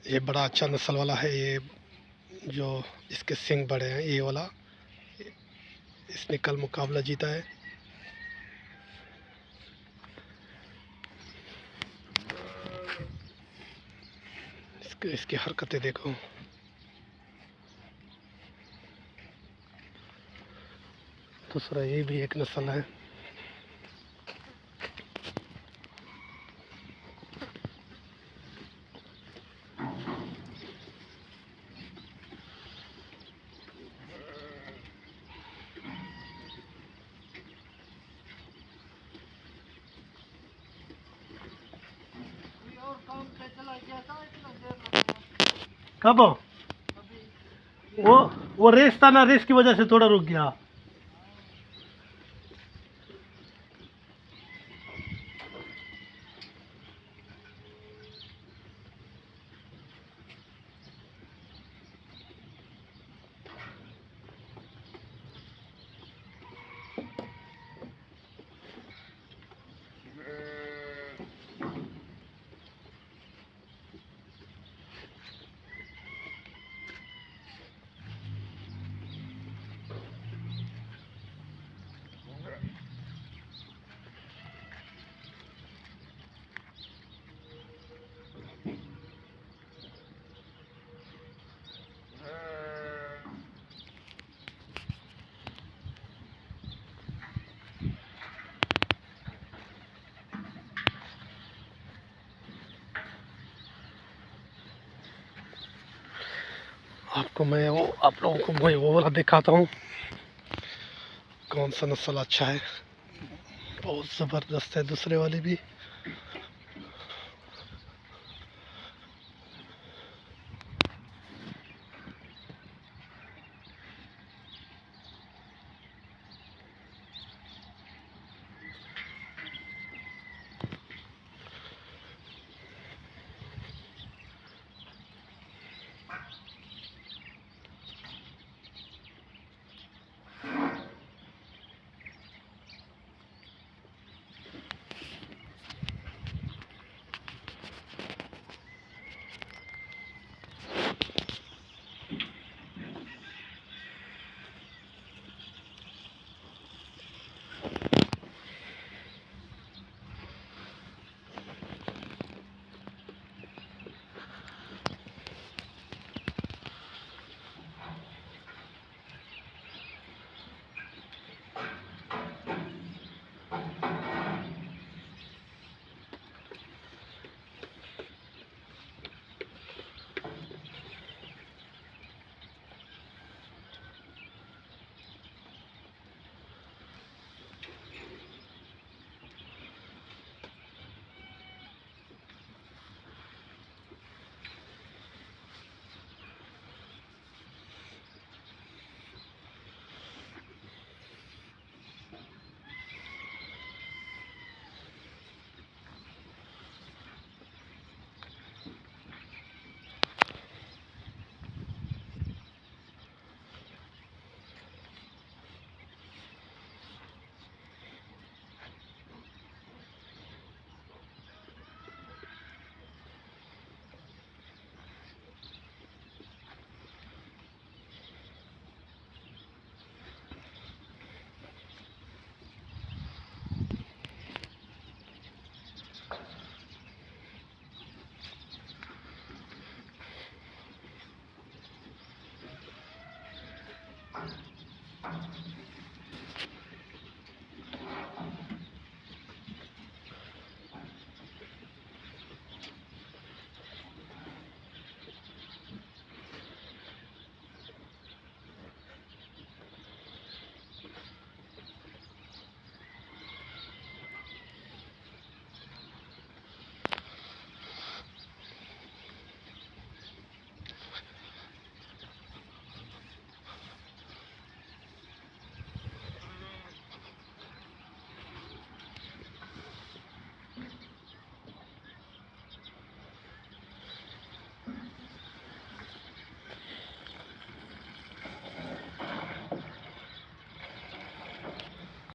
ये बड़ा अच्छा नस्ल वाला है। ये जो इसके सींग बड़े हैं, ये वाला, इसने कल मुकाबला जीता है। इसकी हरकतें देखो। दूसरा ये भी एक नस्ल है। कब वो रेस था ना, रेस की वजह से थोड़ा रुक गया। आप लोगों को मैं वो वाला दिखाता हूँ, कौन सा नस्ल अच्छा है। बहुत ज़बरदस्त है दूसरे वाली भी।